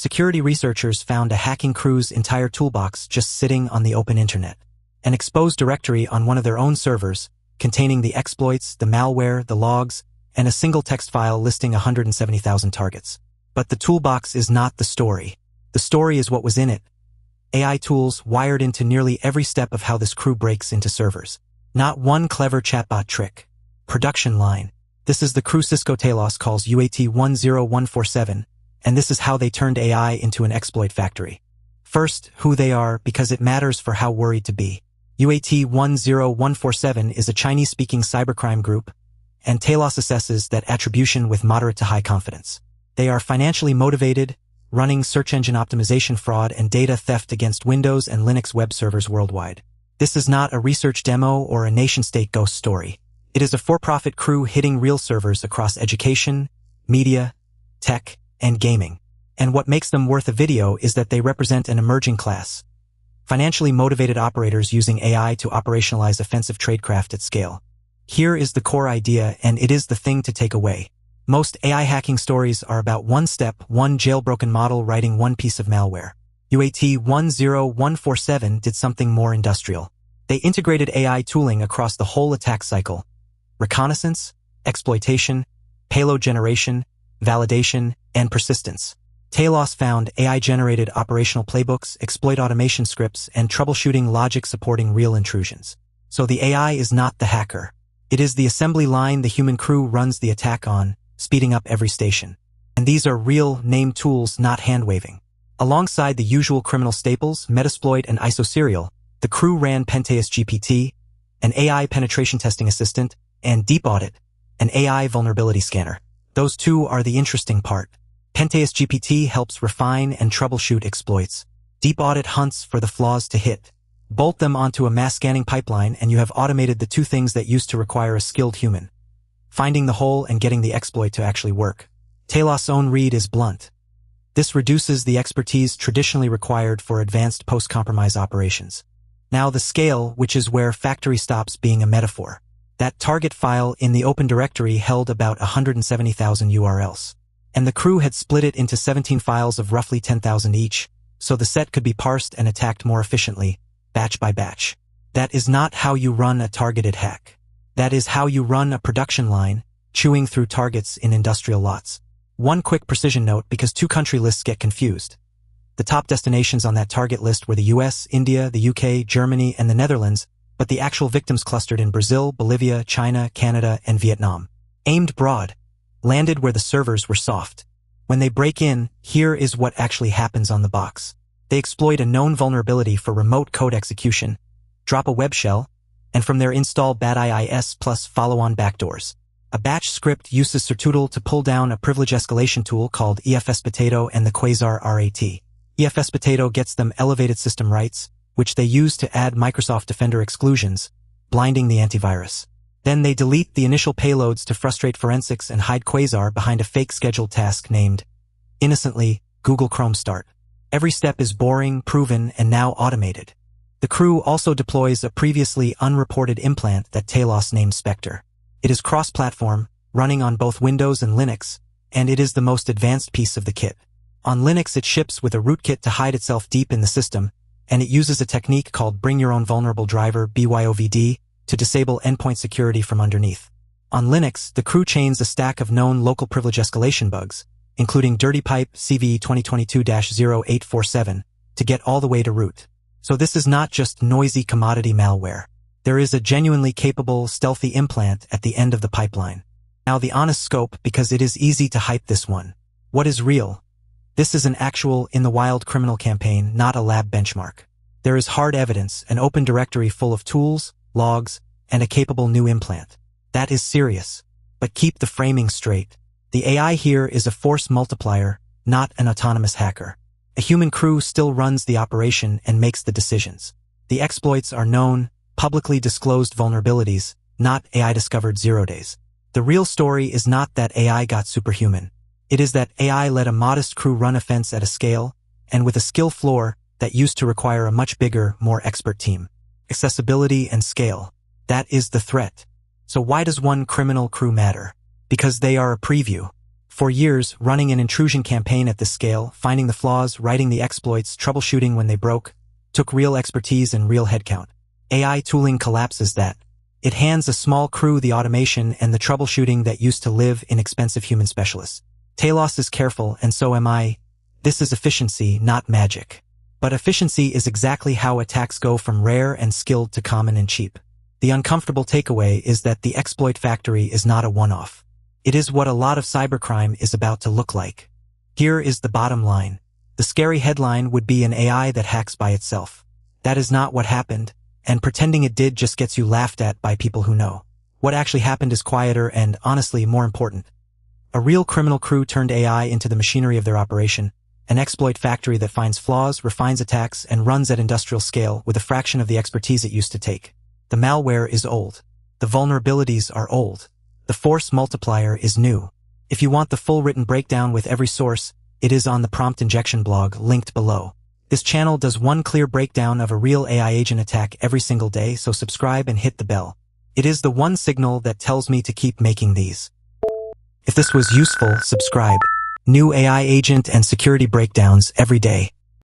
security researchers found a hacking crew's entire toolbox just sitting on the open internet. An exposed directory on one of their own servers, containing the exploits, the malware, the logs, and a single text file listing 170,000 targets. But the toolbox is not the story. The story is what was in it. AI tools wired into nearly every step of how this crew breaks into servers. Not one clever chatbot trick. Production line. This is the crew Cisco Talos calls UAT-10147, and this is how they turned AI into an exploit factory. First, who they are, because it matters for how worried to be. UAT-10147 is a Chinese-speaking cybercrime group, and Talos assesses that attribution with moderate to high confidence. They are financially motivated, running search engine optimization fraud and data theft against Windows and Linux web servers worldwide. This is not a research demo or a nation-state ghost story. It is a for-profit crew hitting real servers across education, media, tech, and gaming. And what makes them worth a video is that they represent an emerging class. Financially motivated operators using AI to operationalize offensive tradecraft at scale. Here is the core idea, and it is the thing to take away. Most AI hacking stories are about one step, one jailbroken model writing one piece of malware. UAT-10147 did something more industrial. They integrated AI tooling across the whole attack cycle. Reconnaissance, exploitation, payload generation, validation, and persistence. Talos found AI-generated operational playbooks, exploit automation scripts, and troubleshooting logic supporting real intrusions. So the AI is not the hacker. It is the assembly line the human crew runs the attack on, speeding up every station. And these are real, named tools, not hand-waving. Alongside the usual criminal staples, Metasploit and ysoserial, the crew ran PentestGPT, an AI penetration testing assistant, and DeepAudit, an AI vulnerability scanner. Those two are the interesting part. PentestGPT helps refine and troubleshoot exploits. DeepAudit hunts for the flaws to hit. Bolt them onto a mass scanning pipeline and you have automated the two things that used to require a skilled human. Finding the hole and getting the exploit to actually work. Talos' own read is blunt. This reduces the expertise traditionally required for advanced post-compromise operations. Now the scale, which is where factory stops being a metaphor. That target file in the open directory held about 170,000 URLs. And the crew had split it into 17 files of roughly 10,000 each, so the set could be parsed and attacked more efficiently, batch by batch. That is not how you run a targeted hack. That is how you run a production line, chewing through targets in industrial lots. One quick precision note because two country lists get confused. The top destinations on that target list were the US, India, the UK, Germany, and the Netherlands, but the actual victims clustered in Brazil, Bolivia, China, Canada, and Vietnam. Aimed broad. Landed where the servers were soft. When they break in, here is what actually happens on the box. They exploit a known vulnerability for remote code execution, drop a web shell, and from there install BadIIS plus follow-on backdoors. A batch script uses Certootle to pull down a privilege escalation tool called EFSPotato and the Quasar RAT. EFSPotato gets them elevated system rights, which they use to add Microsoft Defender exclusions, blinding the antivirus. Then they delete the initial payloads to frustrate forensics and hide Quasar behind a fake scheduled task named, innocently, Google Chrome Start. Every step is boring, proven, and now automated. The crew also deploys a previously unreported implant that Talos named SPECTRE. It is cross-platform, running on both Windows and Linux, and it is the most advanced piece of the kit. On Linux it ships with a rootkit to hide itself deep in the system, and it uses a technique called Bring Your Own Vulnerable Driver BYOVD to disable endpoint security from underneath. On Linux, the crew chains a stack of known local privilege escalation bugs, including Dirty Pipe CVE 2022-0847, to get all the way to root. So this is not just noisy commodity malware. There is a genuinely capable, stealthy implant at the end of the pipeline. Now the honest scope, because it is easy to hype this one. What is real? This is an actual, in-the-wild criminal campaign, not a lab benchmark. There is hard evidence, an open directory full of tools, logs, and a capable new implant. That is serious. But keep the framing straight. The AI here is a force multiplier, not an autonomous hacker. A human crew still runs the operation and makes the decisions. The exploits are known, publicly disclosed vulnerabilities, not AI-discovered 0 days. The real story is not that AI got superhuman. It is that AI let a modest crew run offense at a scale, and with a skill floor that used to require a much bigger, more expert team. Accessibility and scale. That is the threat. So why does one criminal crew matter? Because they are a preview. For years, running an intrusion campaign at this scale, finding the flaws, writing the exploits, troubleshooting when they broke, took real expertise and real headcount. AI tooling collapses that. It hands a small crew the automation and the troubleshooting that used to live in expensive human specialists. Talos is careful, and so am I. This is efficiency, not magic. But efficiency is exactly how attacks go from rare and skilled to common and cheap. The uncomfortable takeaway is that the exploit factory is not a one-off. It is what a lot of cybercrime is about to look like. Here is the bottom line. The scary headline would be an AI that hacks by itself. That is not what happened, and pretending it did just gets you laughed at by people who know. What actually happened is quieter and, honestly, more important. A real criminal crew turned AI into the machinery of their operation, an exploit factory that finds flaws, refines attacks, and runs at industrial scale with a fraction of the expertise it used to take. The malware is old. The vulnerabilities are old. The force multiplier is new. If you want the full written breakdown with every source, it is on the prompt injection blog linked below. This channel does one clear breakdown of a real AI agent attack every single day, so subscribe and hit the bell. It is the one signal that tells me to keep making these. If this was useful, subscribe. New AI agent and security breakdowns every day.